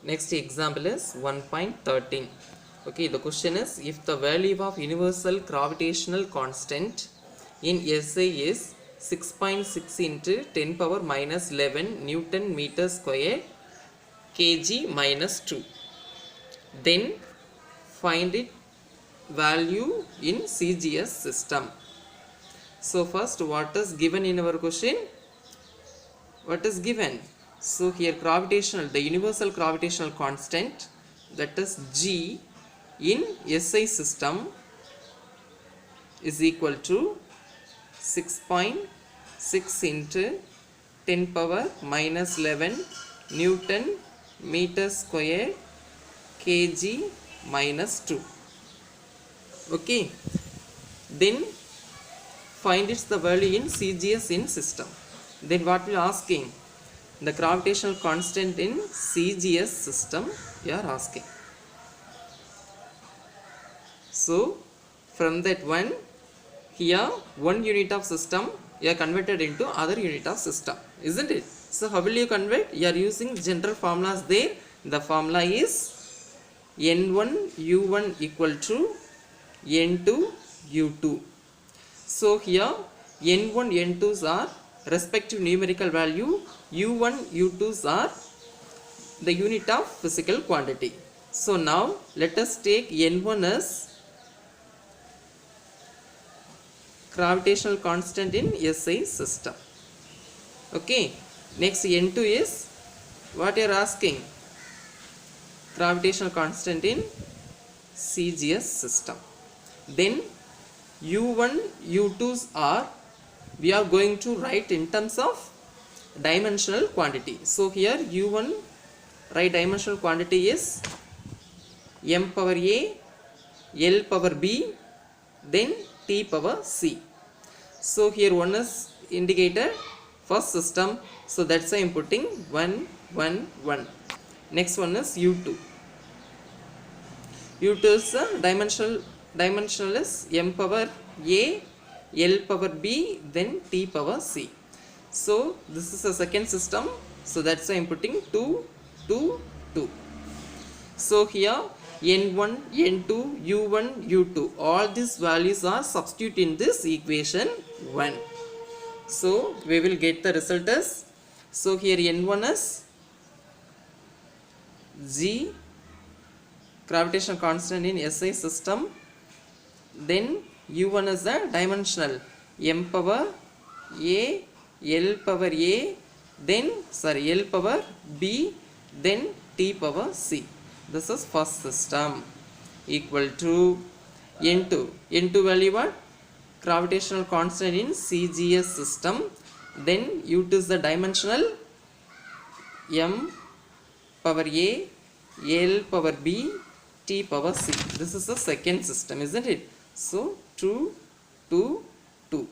Next example is 1.13. Okay, the question is, if the value of universal gravitational constant in SI is 6.6 into 10 power minus 11 Newton meter square kg minus 2, then find it value in CGS system. So first, what is given in our question? What is given? So here gravitational, the universal gravitational constant, that is G in SI system is equal to 6.6 into 10 power minus 11 Newton meter square kg minus 2. Okay, then find its the value in CGS in system. Then what we are asking? The gravitational constant in CGS system we are asking. So from that one, here one unit of system you are converted into other unit of system, isn't it? So how will you convert? You are using general formulas there. The formula is N1 U1 equal to N2 U2. So here N1 N2s are respective numerical value, U1 U2s are the unit of physical quantity. So now let us take N1 as gravitational constant in SI system. Okay, next N2 is what you are asking? Gravitational constant in CGS system. Then U1 U2s are, we are going to write in terms of dimensional quantity. So here U1 right dimensional quantity is m power a, l power b, then t power c. So here one is indicated first system, so that's why I am putting 1 1 1. Next one is U2. U2 is dimensional is m power a, l power b, then t power c. So this is a second system, so that's why I am putting 2 2 2. So here N1 N2 U1 U2, all these values are substituted in this equation 1. So we will get the result as, so here N1 is G gravitational constant in SI system, then U1 is the dimensional m power a, l power a, then l power b, then t power c. This is first system equal to N2. N2 value what? Gravitational constant in CGS system, then U2 is the dimensional m power a, l power b, t power c. This is the second system, isn't it? So 2 2 2.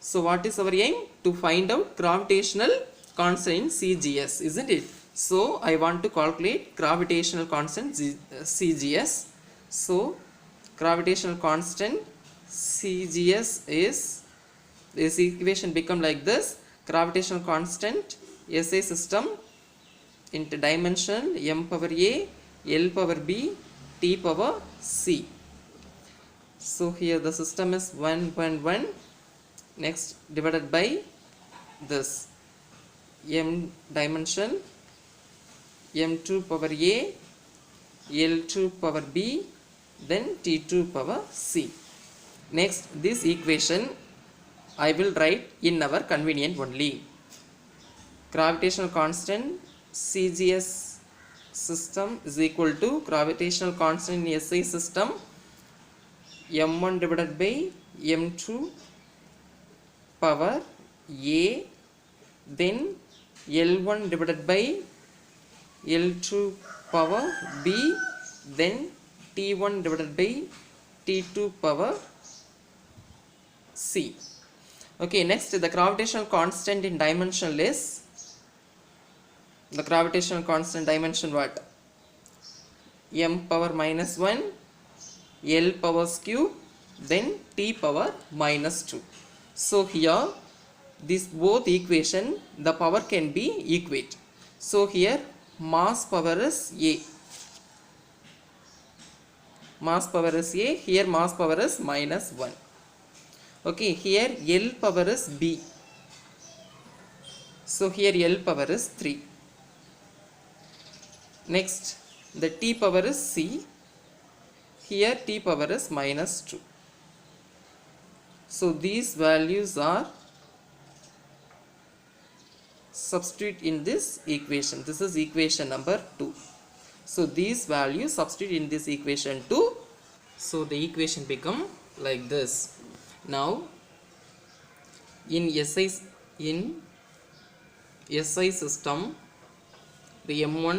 So what is our aim? To find out gravitational constant in CGS, isn't it? So I want to calculate gravitational constant CGS. So gravitational constant CGS is, this equation become like this: gravitational constant SI system into dimension m power a, l power b, t power c. So here the system is 1.1. Next divided by this m dimension m2 power a, l2 power b, then t2 power c. Next this equation I will write in our convenient only. Gravitational constant CGS system is equal to gravitational constant in SI system m1 divided by m2 power a, then l1 divided by l2 power b, then t1 divided by t2 power c. Okay, next the gravitational constant in dimensional is, the gravitational constant dimension what? M power minus 1, L powers cube, then T power minus 2. So here this both equation, the power can be equate. So here mass power is A. Mass power is A. Here mass power is -1. Okay, here L power is B. So here L power is 3. Next, the T power is C. Here T power is -2. So these values are substitute in this equation. This is equation number 2. So these values substitute in this equation 2. So the equation become like this. Now in SI system, the M1,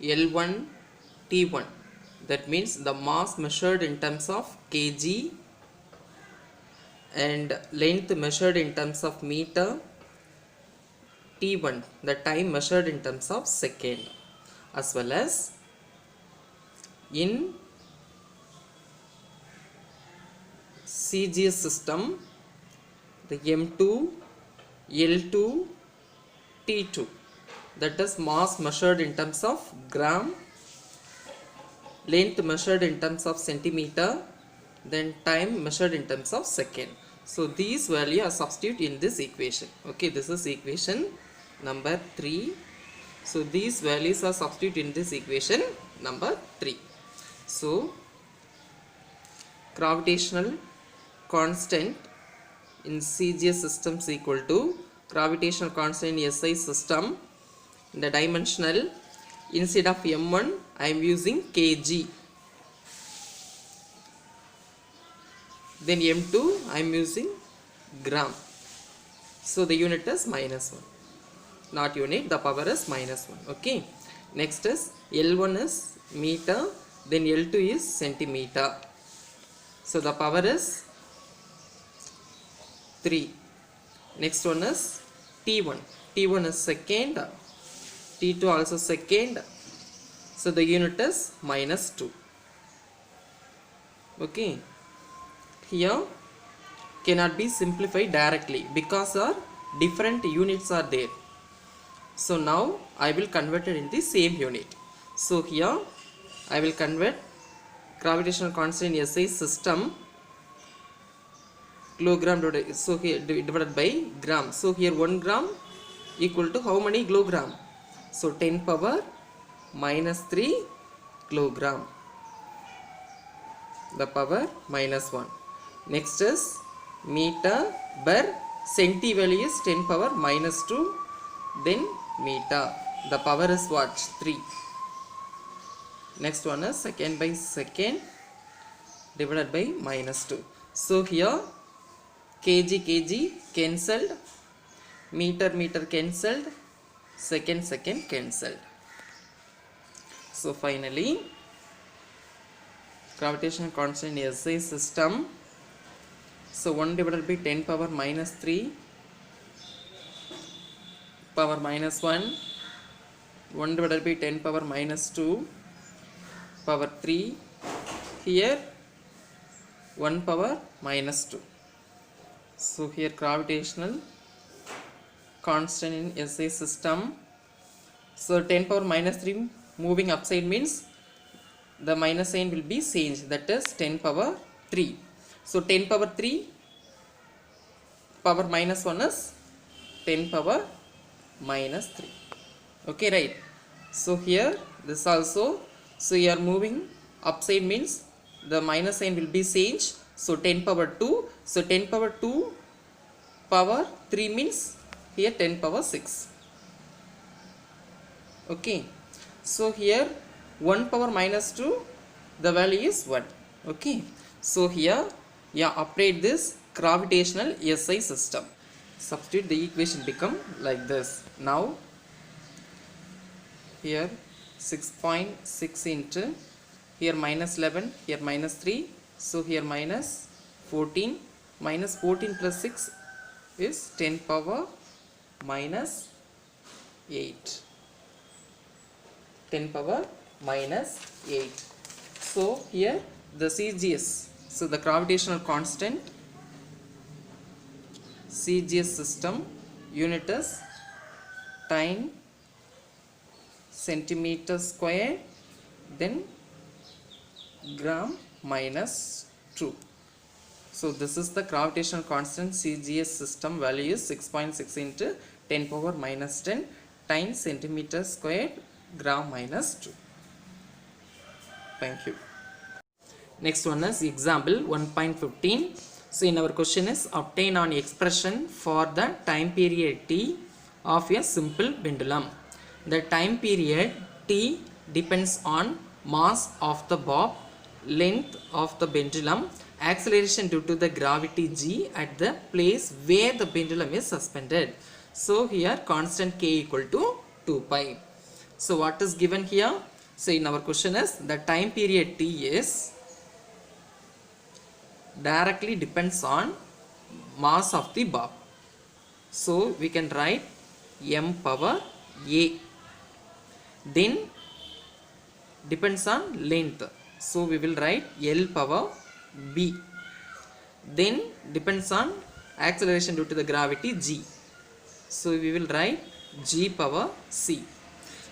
L1, T1, that means the mass measured in terms of kg and length measured in terms of meter, T1 the time measured in terms of second, as well as in CGS system, the M2, L2, T2, that is mass measured in terms of gram, length measured in terms of centimeter, then time measured in terms of second. So these values are substitute in this equation. Okay, this is equation number 3. So these values are substitute in this equation number 3. So gravitational constant in CGS system is equal to gravitational constant in SI system. In the dimensional, instead of M1 I am using kg, then M2 I am using gram. So the unit is -1, not unit, the power is -1. Okay, next is L1 is meter, then L2 is centimeter. So the power is 3. Next one is T1. T1 is second, T2 also second. So the unit is -2. Okay, here cannot be simplified directly because our different units are there. So now I will convert it in the same unit. So here I will convert gravitational constant in SI system kilogram divided by gram. So here 1 gram equal to how many kilogram? So 10 power -3 kilogram, the power -1. Next is meter per centi value is 10 power -2, then meter, the power is what? 3. Next one is second by second divided by -2. So here kg cancelled, meter cancelled, second cancelled. So finally gravitational constant in SI system, so 1 divided by 10 power -3 power -1, 1 divided by 10 power -2 power 3, here 1 power -2. So here gravitational constant in SI system, so 10 power -3 moving upside means the minus sign will be changed, that is 10 power 3. So 10 power 3 power -1 is 10 power -3. Okay, right? So here this also, so you are moving upside means the minus sign will be changed. So 10 power 2, so 10 power 2 power 3 means here 10 power 6. Okay, so here 1 power -2, the value is 1. Okay, so here update this gravitational SI system, substitute, the equation become like this. Now here 6.6 into here -11, here -3, so here -14, -14 plus 6 is 10 power -8, 10 power -8. So here the CGS, so the gravitational constant CGS system unit is 10 centimeter square, then gram minus 2. So this is the gravitational constant CGS system value is 6.6 into 10 power minus 10 times centimeter square gram minus 2. Thank you. Next one is example 1.15. So in our question is obtain an expression for the time period t of a simple pendulum. The time period t depends on mass of the bob, length of the pendulum, acceleration due to the gravity g at the place where the pendulum is suspended. So here constant k equal to 2 pi. So what is given here? So in our question is the time period t is directly depends on mass of the bob. So we can write m power a. Then depends on length. So we will write L power b. Then depends on acceleration due to the gravity g. So we will write g power c.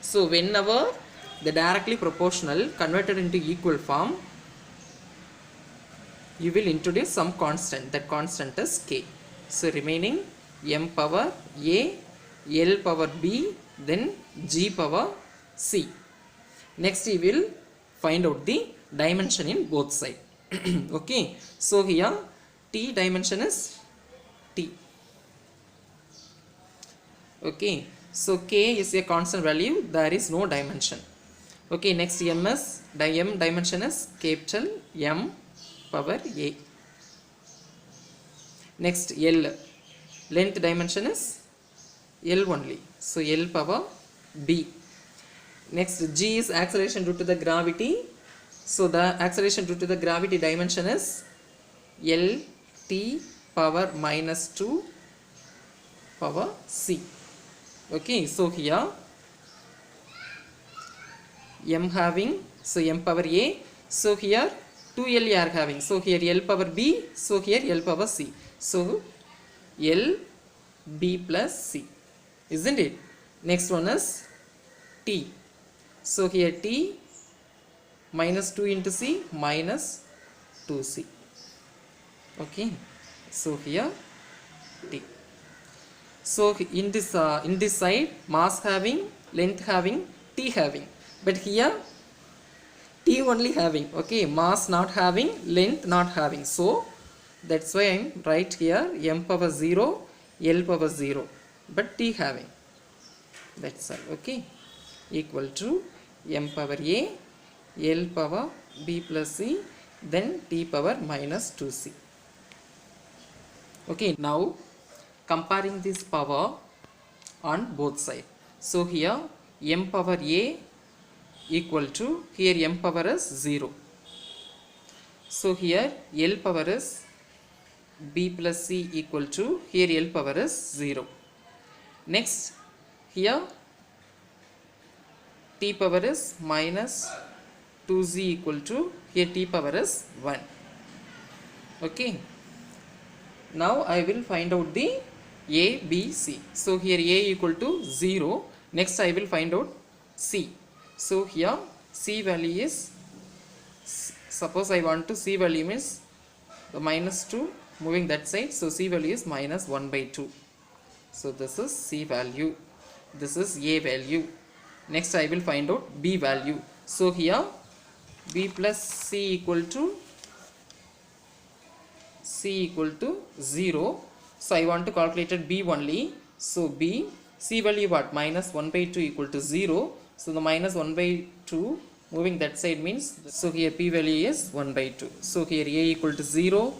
So whenever the directly proportional converted into equal form, you will introduce some constant. That constant is k. So remaining m power a, L power b, then g power c. Next we will find out the dimension in both sides. Okay. So here t dimension is t. Okay. So k is a constant value. There is no dimension. Okay. Next m is m dimension is capital M power a. Next L length dimension is L only. So L power b. Next g is acceleration due to the gravity. So the acceleration due to the gravity dimension is L t power minus 2 power c. Okay. So here m having, so m power a. So here 2L are having. So here L power b. So here L power c. So L b plus c. Isn't it? Next one is t. So here t minus 2 into c minus 2c. Okay. So here t. So in this side mass having, length having, t having. But here t only having. Okay. Mass not having, length not having. So that's why I am right here m power 0, L power 0. But t having. That's all. Okay. Equal to m power a, L power b plus c, then t power minus 2c. Okay. Now comparing this power on both sides. So here m power a equal to, here m power is 0. So here L power is b plus c equal to, here L power is 0. Next here t power is minus 2z equal to, here t power is 1. Okay. Now I will find out the a, b, c. So here a equal to 0. Next I will find out c. So here c value is, suppose I want to, c value means the minus 2 moving that side. So c value is minus 1 by 2. So this is c value. This is a value. Next I will find out b value. So here b plus c equal to 0. So I want to calculate b only. So b, c value what? Minus 1 by 2 equal to 0. So the minus 1 by 2 moving that side means, so here p value is 1 by 2. So here a equal to 0,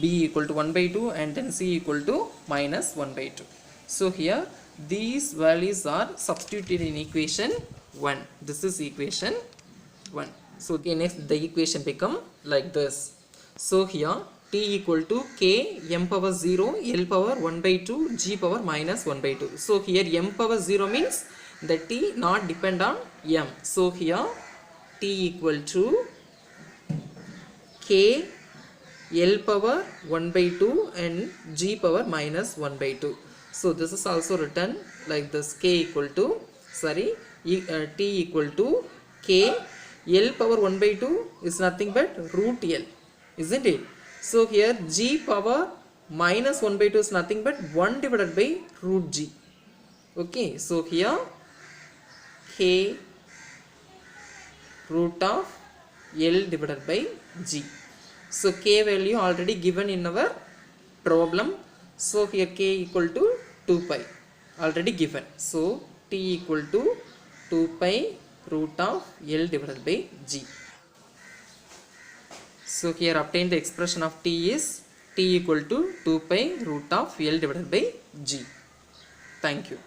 b equal to 1 by 2, and then c equal to minus 1 by 2. So here these values are substituted in equation 1. This is equation 1. So okay, next the equation become like this. So here t equal to k m power 0, L power 1 by 2, g power minus 1 by 2. So here m power 0 means the t not depend on m. So here t equal to k L power 1 by 2 and g power minus 1 by 2. So this is also written like this, k equal to, t equal to k, L power 1 by 2 is nothing but root L, isn't it? So here g power minus 1 by 2 is nothing but 1 divided by root g. Okay, so here k root of L divided by g. So k value already given in our problem. So here k equal to 2 pi already given. So t equal to 2 pi root of L divided by g. So here obtain the expression of t is t equal to 2 pi root of L divided by g. Thank you.